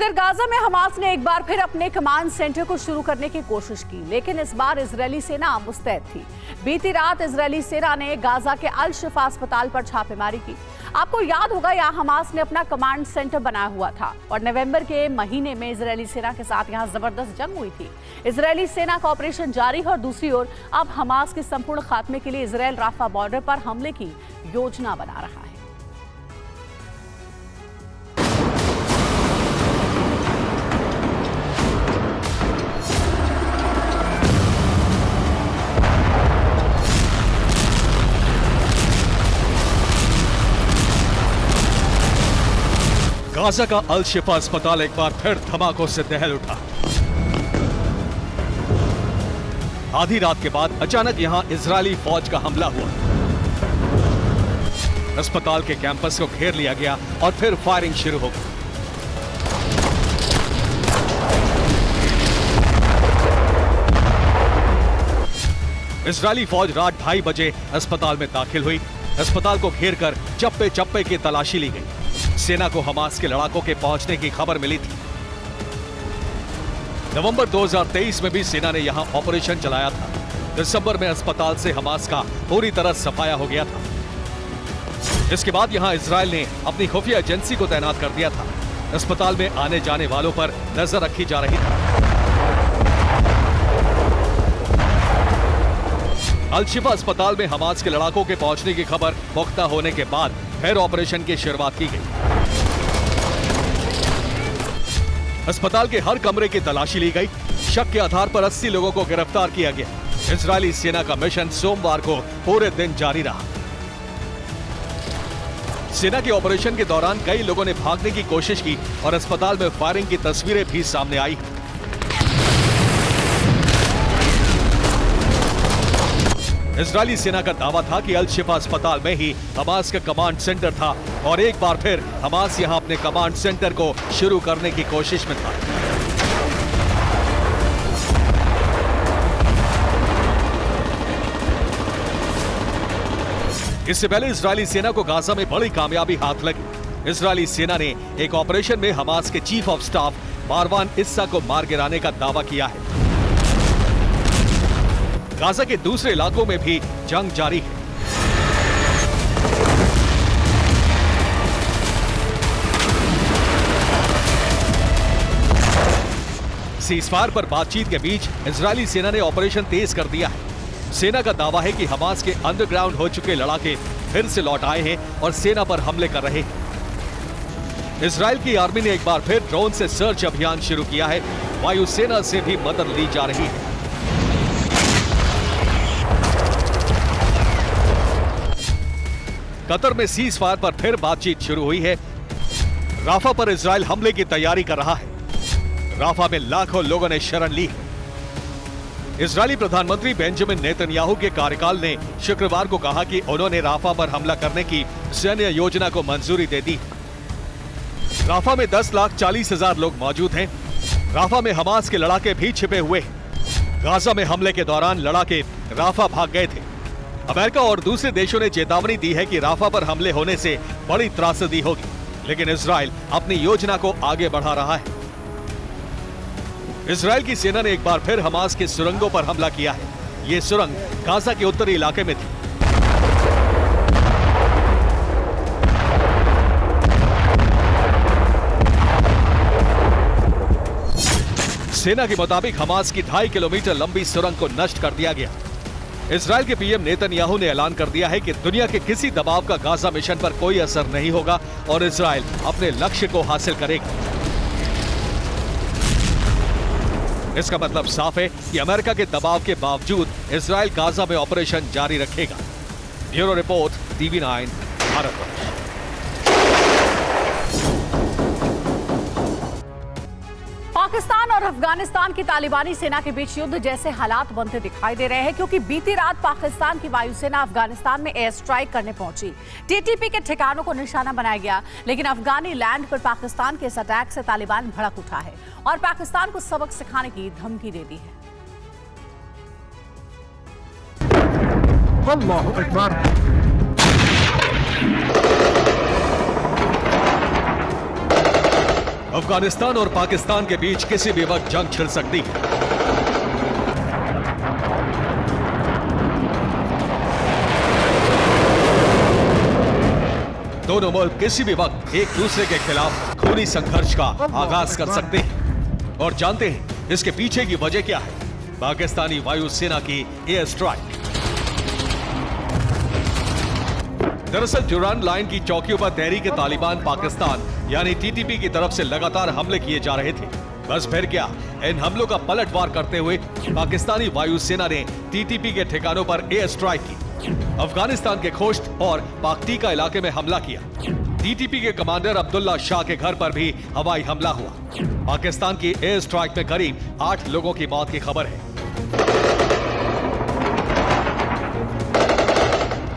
इधर गाजा में हमास ने एक बार फिर अपने कमांड सेंटर को शुरू करने की कोशिश की, लेकिन इस बार इजरायली सेना मुस्तैद थी। बीती रात इजरायली सेना ने गाजा के अल शिफा अस्पताल पर छापेमारी की। आपको याद होगा, यहाँ हमास ने अपना कमांड सेंटर बनाया हुआ था और नवंबर के महीने में इजरायली सेना के साथ यहाँ जबरदस्त जंग हुई थी। इजरायली सेना का ऑपरेशन जारी है और दूसरी ओर अब हमास के संपूर्ण खात्मे के लिए इजरायल राफा बॉर्डर पर हमले की योजना बना रहा है। गाजा का अल शिफा अस्पताल एक बार फिर धमाकों से दहल उठा। आधी रात के बाद अचानक यहां इजरायली फौज का हमला हुआ। अस्पताल के कैंपस को घेर लिया गया और फिर फायरिंग शुरू हो गई। इजरायली फौज रात 2:30 बजे अस्पताल में दाखिल हुई। अस्पताल को घेर कर चप्पे चप्पे की तलाशी ली गई। सेना को हमास के लड़ाकों के पहुंचने की खबर मिली थी। नवंबर 2023 में भी सेना ने यहां ऑपरेशन चलाया था। दिसंबर में अस्पताल से हमास का पूरी तरह सफाया हो गया था। इसके बाद यहां इजरायल ने अपनी खुफिया एजेंसी को तैनात कर दिया था। अस्पताल में आने जाने वालों पर नजर रखी जा रही थी। अल शिफा अस्पताल में हमास के लड़ाकों के पहुंचने की खबर पुख्ता होने के बाद फिर ऑपरेशन की शुरुआत की गई। अस्पताल के हर कमरे की तलाशी ली गई। शक के आधार पर 80 लोगों को गिरफ्तार किया गया। इजरायली सेना का मिशन सोमवार को पूरे दिन जारी रहा। सेना के ऑपरेशन के दौरान कई लोगों ने भागने की कोशिश की और अस्पताल में फायरिंग की तस्वीरें भी सामने आई। इजरायली सेना का दावा था कि अल शिफा अस्पताल में ही हमास का कमांड सेंटर था और एक बार फिर हमास यहां अपने कमांड सेंटर को शुरू करने की कोशिश में था। इससे पहले इजरायली सेना को गाजा में बड़ी कामयाबी हाथ लगी। इजरायली सेना ने एक ऑपरेशन में हमास के चीफ ऑफ स्टाफ मारवान इस्सा को मार गिराने का दावा किया है। गाजा के दूसरे इलाकों में भी जंग जारी है। सीजफायर पर बातचीत के बीच इजरायली सेना ने ऑपरेशन तेज कर दिया है। सेना का दावा है कि हमास के अंडरग्राउंड हो चुके लड़ाके फिर से लौट आए हैं और सेना पर हमले कर रहे हैं। इजरायल की आर्मी ने एक बार फिर ड्रोन से सर्च अभियान शुरू किया है। वायुसेना से भी मदद ली जा रही है। कतर में सीज फायर पर फिर बातचीत शुरू हुई है। राफा पर इजरायल हमले की तैयारी कर रहा है। राफा में लाखों लोगों ने शरण ली। इजरायली प्रधानमंत्री बेंजामिन नेतन्याहू के कार्यकाल ने शुक्रवार को कहा कि उन्होंने राफा पर हमला करने की सैन्य योजना को मंजूरी दे दी। राफा में 10,40,000 लोग मौजूद हैं। राफा में हमास के लड़ाके भी छिपे हुए हैं। गाजा में हमले के दौरान लड़ाके राफा भाग गए थे। अमेरिका और दूसरे देशों ने चेतावनी दी है कि राफा पर हमले होने से बड़ी त्रासदी होगी, लेकिन इजरायल अपनी योजना को आगे बढ़ा रहा है। इजरायल की सेना ने एक बार फिर हमास के सुरंगों पर हमला किया है। ये सुरंग गाजा के उत्तरी इलाके में थी। सेना के मुताबिक हमास की 2.5 किलोमीटर लंबी सुरंग को नष्ट कर दिया गया। इजरायल के पीएम नेतन्याहू ने ऐलान कर दिया है कि दुनिया के किसी दबाव का गाजा मिशन पर कोई असर नहीं होगा और इजरायल अपने लक्ष्य को हासिल करेगा। इसका मतलब साफ है कि अमेरिका के दबाव के बावजूद इजरायल गाजा में ऑपरेशन जारी रखेगा। Bureau report, TV9 Bharatvarsh. Pakistan और अफगानिस्तान की तालिबानी सेना के बीच युद्ध जैसे हालात बनते दिखाई दे रहे हैं, क्योंकि बीती रात पाकिस्तान की वायुसेना अफगानिस्तान में एयर स्ट्राइक करने पहुंची। टीटीपी के ठिकानों को निशाना बनाया गया, लेकिन अफगानी लैंड पर पाकिस्तान के इस अटैक से तालिबान भड़क उठा है और पाकिस्तान को सबक सिखाने की धमकी दे दी है। अल्लाहु अकबर। अफगानिस्तान और पाकिस्तान के बीच किसी भी वक्त जंग छिड़ सकती है। दोनों मुल्क किसी भी वक्त एक दूसरे के खिलाफ खूनी संघर्ष का आगाज कर सकते हैं। और जानते हैं इसके पीछे की वजह क्या है? पाकिस्तानी वायुसेना की एयर स्ट्राइक। दरअसल डुरान लाइन की चौकियों पर तहरीक तालिबान पाकिस्तान यानी टीटीपी की तरफ से लगातार हमले किए जा रहे थे। बस फिर क्या, इन हमलों का पलटवार करते हुए पाकिस्तानी वायुसेना ने टीटीपी के ठिकानों पर एयर स्ट्राइक की। अफगानिस्तान के खोश्त और पाकतीका इलाके में हमला किया। टीटीपी के कमांडर अब्दुल्ला शाह के घर पर भी हवाई हमला हुआ। पाकिस्तान की एयर स्ट्राइक में करीब 8 लोगों की मौत की खबर है।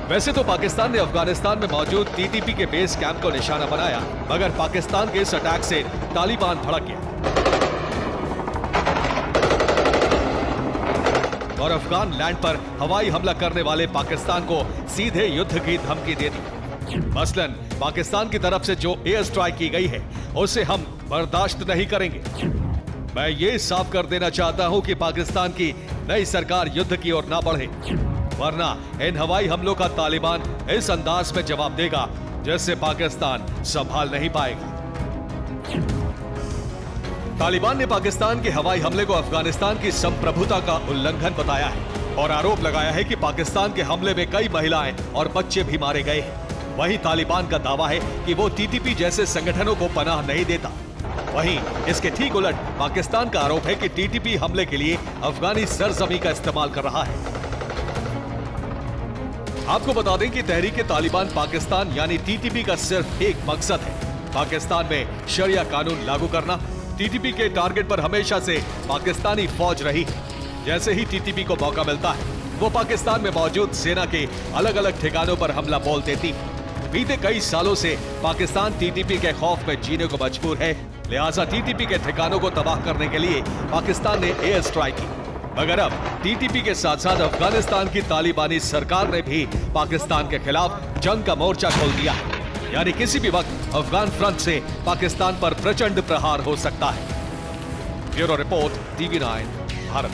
वैसे तो पाकिस्तान ने अफगानिस्तान में मौजूद टीटीपी के बेस कैंप को निशाना बनाया, मगर पाकिस्तान के इस अटैक से तालिबान भड़क गया और अफगान लैंड पर हवाई हमला करने वाले पाकिस्तान को सीधे युद्ध की धमकी दे दी। मसलन पाकिस्तान की तरफ से जो एयर स्ट्राइक की गई है उसे हम बर्दाश्त नहीं करेंगे। मैं ये साफ कर देना चाहता हूं कि पाकिस्तान की नई सरकार युद्ध की ओर ना बढ़े, वरना इन हवाई हमलों का तालिबान इस अंदाज में जवाब देगा जिससे पाकिस्तान संभाल नहीं पाएगा। तालिबान ने पाकिस्तान के हवाई हमले को अफगानिस्तान की संप्रभुता का उल्लंघन बताया है और आरोप लगाया है कि पाकिस्तान के हमले में कई महिलाएं और बच्चे भी मारे गए हैं। वहीं तालिबान का दावा है कि वो टीटीपी जैसे संगठनों को पनाह नहीं देता। वहीं इसके ठीक उलट पाकिस्तान का आरोप है कि टीटीपी हमले के लिए अफगानी सरजमी का इस्तेमाल कर रहा है। आपको बता दें कि तहरीक तालिबान पाकिस्तान यानी टीटीपी का सिर्फ एक मकसद है, पाकिस्तान में शरिया कानून लागू करना। टीटीपी के टारगेट पर हमेशा से पाकिस्तानी फौज रही है। जैसे ही टीटीपी को मौका मिलता है वो पाकिस्तान में मौजूद सेना के अलग अलग ठिकानों पर हमला बोल देती है। बीते कई सालों से पाकिस्तान टीटीपी के खौफ में जीने को मजबूर है, लिहाजा टीटीपी के ठिकानों को तबाह करने के लिए पाकिस्तान ने एयर स्ट्राइक की। मगर अब टीटीपी के साथ साथ अफगानिस्तान की तालिबानी सरकार ने भी पाकिस्तान के खिलाफ जंग का मोर्चा खोल दिया है, यानी किसी भी वक्त अफगान फ्रंट से पाकिस्तान पर प्रचंड प्रहार हो सकता है। Bureau report, TV9 Bharat.